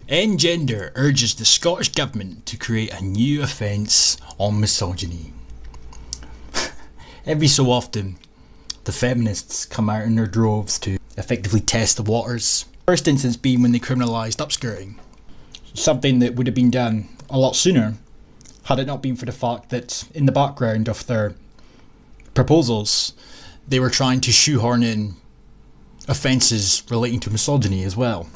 Engender urges the Scottish Government to create a new offence on misogyny. Every so often, the feminists come out in their droves to effectively test the waters. First instance being when they criminalised upskirting. Something that would have been done a lot sooner had it not been for the fact that in the background of their proposals, they were trying to shoehorn in offences relating to misogyny as well.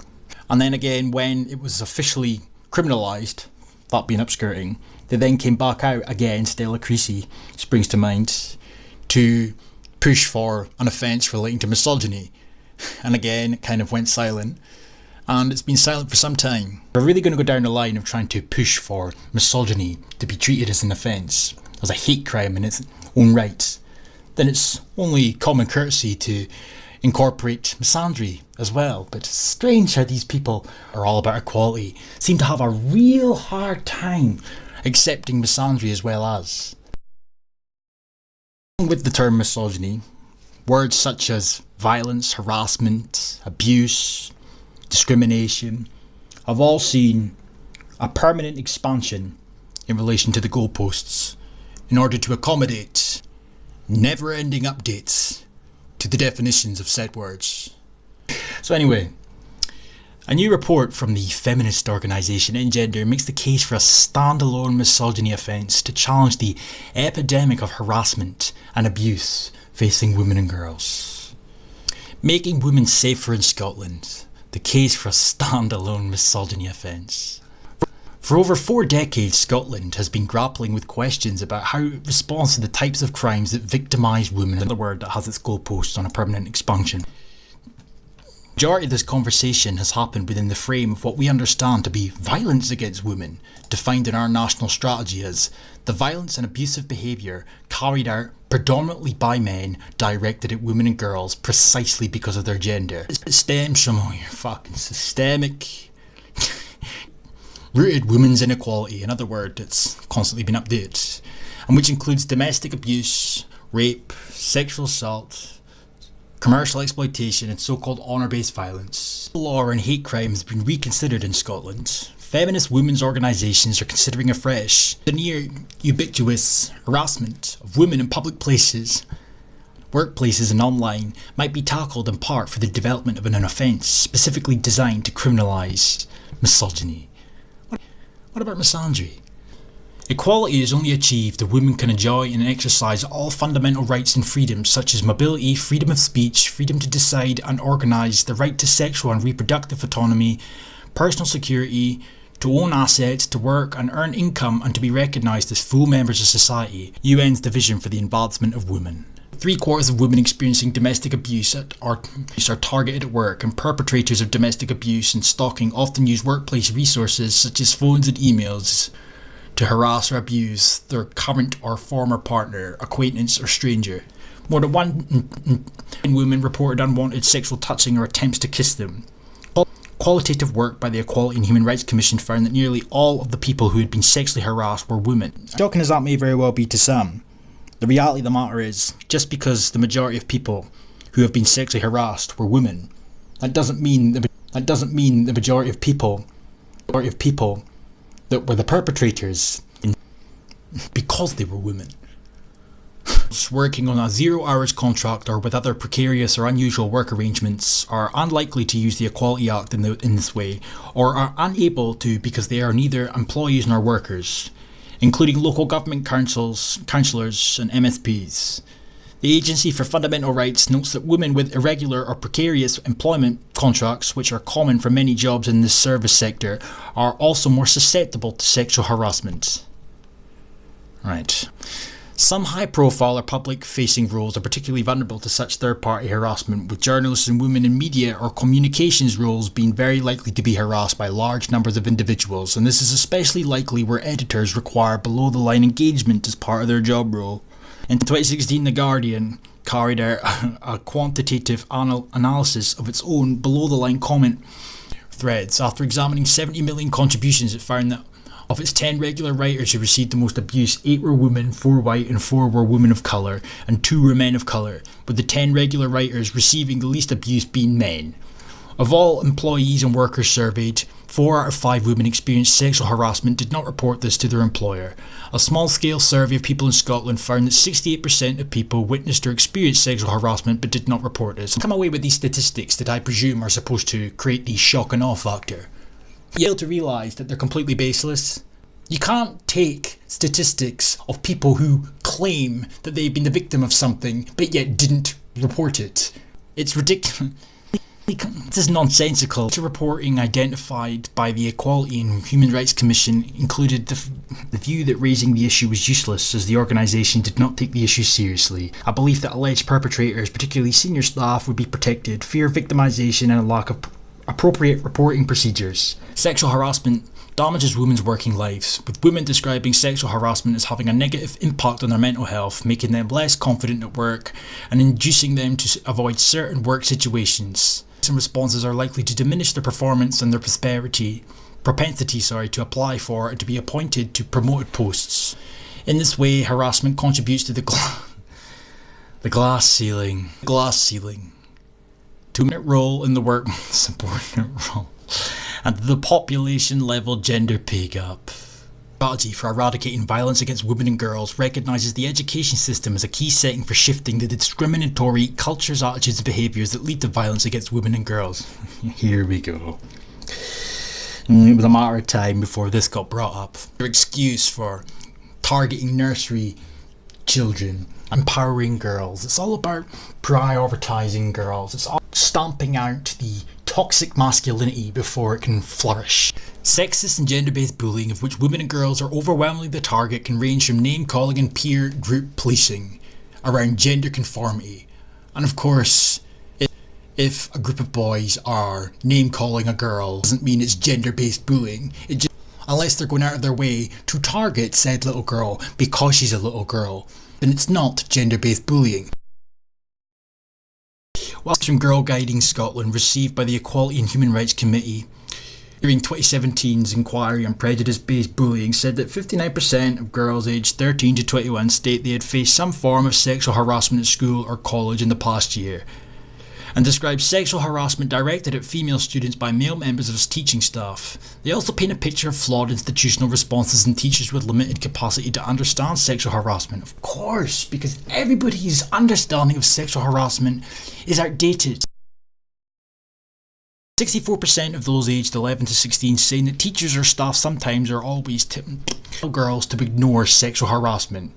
And then again, when it was officially criminalised, that being upskirting, they then came back out again, Stella Creasy springs to mind, to push for an offence relating to misogyny. And again, it kind of went silent. And it's been silent for some time. We're really going to go down the line of trying to push for misogyny to be treated as an offence, as a hate crime in its own right. Then it's only common courtesy to incorporate misandry as well. But it's strange how these people are all about equality seem to have a real hard time accepting misandry as well as. With the term misogyny, words such as violence, harassment, abuse, discrimination have all seen a permanent expansion in relation to the goalposts in order to accommodate never-ending updates to the definitions of said words. So anyway, a new report from the feminist organisation Engender makes the case for a standalone misogyny offence to challenge the epidemic of harassment and abuse facing women and girls. Making women safer in Scotland, the case for a standalone misogyny offence. For over 4 decades, Scotland has been grappling with questions about how it responds to the types of crimes that victimise women, another word that has its goalposts on a permanent expansion. The majority of this conversation has happened within the frame of what we understand to be violence against women, defined in our national strategy as the violence and abusive behaviour carried out predominantly by men directed at women and girls precisely because of their gender. It stems from your fucking systemic rooted women's inequality, another word that's constantly been updated, and which includes domestic abuse, rape, sexual assault, commercial exploitation and so-called honour-based violence. Law and hate crime has been reconsidered in Scotland. Feminist women's organisations are considering afresh the near ubiquitous harassment of women in public places, workplaces and online might be tackled in part for the development of an offence specifically designed to criminalise misogyny. What about misandry? Equality is only achieved if women can enjoy and exercise all fundamental rights and freedoms such as mobility, freedom of speech, freedom to decide and organise, the right to sexual and reproductive autonomy, personal security, to own assets, to work and earn income and to be recognised as full members of society. UN's Division for the Advancement of Women. 3/4 of women experiencing domestic abuse are targeted at work, and perpetrators of domestic abuse and stalking often use workplace resources such as phones and emails to harass or abuse their current or former partner, acquaintance or stranger. More than 1 in women reported unwanted sexual touching or attempts to kiss them. Qualitative work by the Equality and Human Rights Commission found that nearly all of the people who had been sexually harassed were women. Shocking as that may very well be to some, the reality of the matter is, just because the majority of people who have been sexually harassed were women, that doesn't mean the majority of people that were the perpetrators because they were women. Working on a 0 hours contract or with other precarious or unusual work arrangements are unlikely to use the Equality Act in this way, or are unable to because they are neither employees nor workers, including local government councillors and MSPs. The Agency for Fundamental Rights notes that women with irregular or precarious employment contracts, which are common for many jobs in the service sector, are also more susceptible to sexual harassment. Right. Some high-profile or public-facing roles are particularly vulnerable to such third-party harassment, with journalists and women in media or communications roles being very likely to be harassed by large numbers of individuals, and this is especially likely where editors require below-the-line engagement as part of their job role. In 2016, The Guardian carried out a quantitative analysis of its own below-the-line comment threads. After examining 70 million contributions, it found that of its 10 regular writers who received the most abuse, 8 were women, 4 white and 4 were women of colour, and 2 were men of colour, with the 10 regular writers receiving the least abuse being men. Of all employees and workers surveyed, 4 out of 5 women experienced sexual harassment did not report this to their employer. A small-scale survey of people in Scotland found that 68% of people witnessed or experienced sexual harassment but did not report this. Come away with these statistics that I presume are supposed to create the shock and awe factor. You fail to realise that they're completely baseless. You can't take statistics of people who claim that they've been the victim of something but yet didn't report it. It's ridiculous. This is nonsensical. The reporting identified by the Equality and Human Rights Commission included the view that raising the issue was useless as the organisation did not take the issue seriously, a belief that alleged perpetrators, particularly senior staff, would be protected, fear of victimisation and a lack of appropriate reporting procedures. Sexual harassment damages women's working lives, with women describing sexual harassment as having a negative impact on their mental health, making them less confident at work and inducing them to avoid certain work situations. Some responses are likely to diminish their performance and their propensity to apply for and to be appointed to promoted posts. In this way, harassment contributes to the glass ceiling to a role in the work subordinate role and the population level gender pay gap. Strategy for eradicating violence against women and girls recognises the education system as a key setting for shifting the discriminatory cultures, attitudes and behaviours that lead to violence against women and girls. Here we go. It was a matter of time before this got brought up. Their excuse for targeting nursery children, empowering girls. It's all about prioritising girls. It's all stamping out the toxic masculinity before it can flourish. Sexist and gender-based bullying, of which women and girls are overwhelmingly the target, can range from name-calling and peer group policing around gender conformity. And of course, if a group of boys are name-calling a girl, doesn't mean it's gender-based bullying. Unless they're going out of their way to target said little girl because she's a little girl, then it's not gender-based bullying. Western Girl Guiding Scotland, received by the Equality and Human Rights Committee during 2017's inquiry on prejudice-based bullying, said that 59% of girls aged 13 to 21 state they had faced some form of sexual harassment at school or college in the past year, and described sexual harassment directed at female students by male members of its teaching staff. They also paint a picture of flawed institutional responses and teachers with limited capacity to understand sexual harassment. Of course, because everybody's understanding of sexual harassment is outdated. 64% of those aged 11 to 16 saying that teachers or staff sometimes or always tell girls to ignore sexual harassment.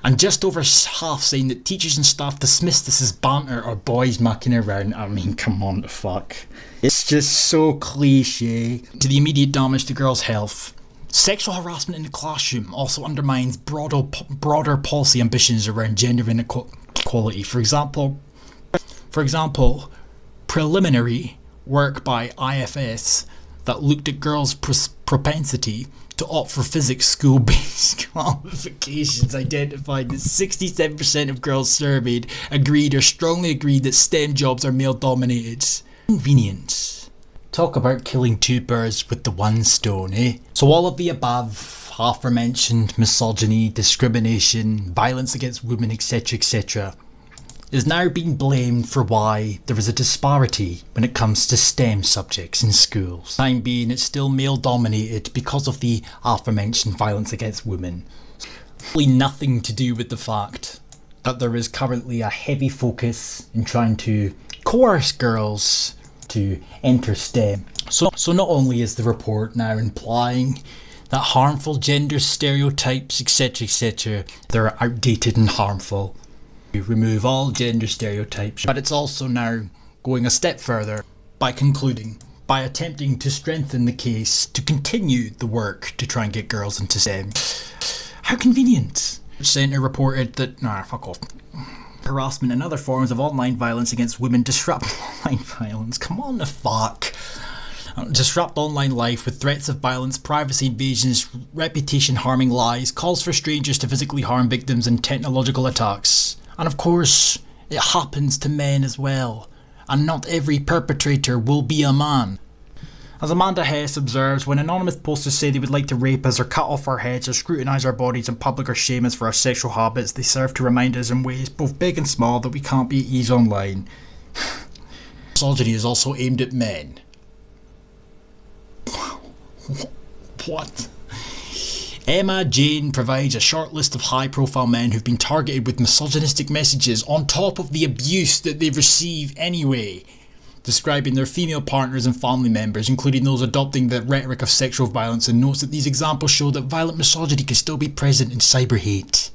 And just over half saying that teachers and staff dismiss this as banter or boys mucking around. I mean, come on, the fuck. It's just so cliche. To the immediate damage to girls' health. Sexual harassment in the classroom also undermines broader policy ambitions around gender inequality. For example, preliminary work by IFS that looked at girls' propensity to opt for physics school-based qualifications identified that 67% of girls surveyed agreed or strongly agreed that STEM jobs are male-dominated. Convenience. Talk about killing two birds with the one stone, eh? So all of the above, aforementioned misogyny, discrimination, violence against women, etc., is now being blamed for why there is a disparity when it comes to STEM subjects in schools. Time being, it's still male dominated because of the aforementioned violence against women. Really nothing to do with the fact that there is currently a heavy focus in trying to coerce girls to enter STEM. So not only is the report now implying that harmful gender stereotypes, etc., they're outdated and harmful, remove all gender stereotypes, but it's also now going a step further by attempting to strengthen the case to continue the work to try and get girls into STEM. How convenient. Centre reported that fuck off. Harassment and other forms of online violence against women disrupt online violence. Come on, the fuck. Disrupt online life with threats of violence, privacy invasions, reputation harming lies, calls for strangers to physically harm victims and technological attacks. And of course, it happens to men as well, and not every perpetrator will be a man. As Amanda Hess observes, when anonymous posters say they would like to rape us or cut off our heads or scrutinise our bodies in public or shame us for our sexual habits, they serve to remind us in ways both big and small that we can't be at ease online. Misogyny is also aimed at men. What? Emma Jane provides a short list of high-profile men who've been targeted with misogynistic messages on top of the abuse that they receive anyway, describing their female partners and family members, including those adopting the rhetoric of sexual violence, and notes that these examples show that violent misogyny can still be present in cyber hate.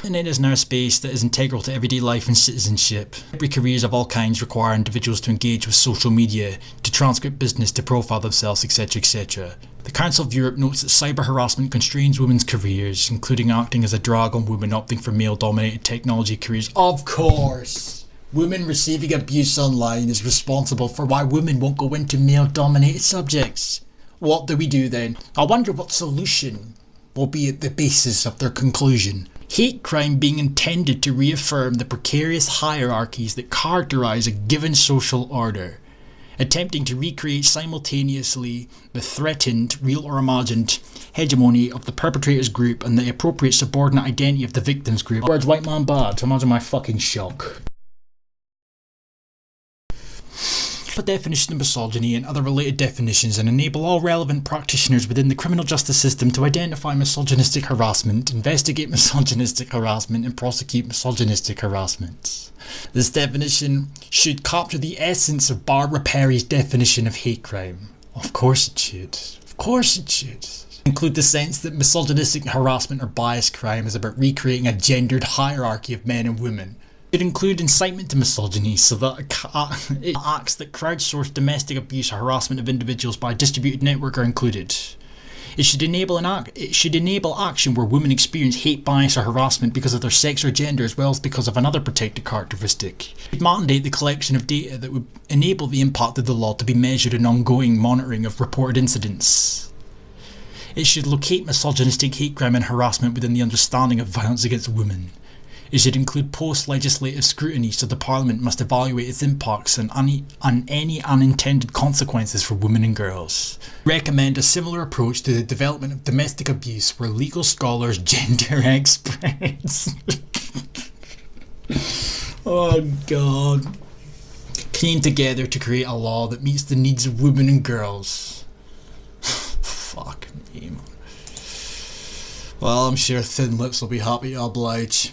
And it is now a space that is integral to everyday life and citizenship. Every careers of all kinds require individuals to engage with social media, to transcript business, to profile themselves, etc, etc. The Council of Europe notes that cyber harassment constrains women's careers, including acting as a drag on women opting for male-dominated technology careers. Of course! Women receiving abuse online is responsible for why women won't go into male-dominated subjects. What do we do then? I wonder what solution will be at the basis of their conclusion. Hate crime being intended to reaffirm the precarious hierarchies that characterise a given social order, attempting to recreate simultaneously the threatened, real or imagined, hegemony of the perpetrator's group and the appropriate subordinate identity of the victim's group. Words white man bad, imagine my fucking shock. A definition of misogyny and other related definitions, and enable all relevant practitioners within the criminal justice system to identify misogynistic harassment, investigate misogynistic harassment, and prosecute misogynistic harassment. This definition should capture the essence of Barbara Perry's definition of hate crime. Of course it should. Of course it should. Include the sense that misogynistic harassment or bias crime is about recreating a gendered hierarchy of men and women. It include incitement to misogyny, so that acts that crowdsource domestic abuse or harassment of individuals by a distributed network are included. It should enable action where women experience hate, bias or harassment because of their sex or gender, as well as because of another protected characteristic. It should mandate the collection of data that would enable the impact of the law to be measured in ongoing monitoring of reported incidents. It should locate misogynistic hate crime and harassment within the understanding of violence against women. It should include post-legislative scrutiny, so the Parliament must evaluate its impacts and any unintended consequences for women and girls. Recommend a similar approach to the development of domestic abuse where legal scholars, gender experts oh god, came together to create a law that meets the needs of women and girls. Fuck me, man. Well, I'm sure Thin Lips will be happy to oblige.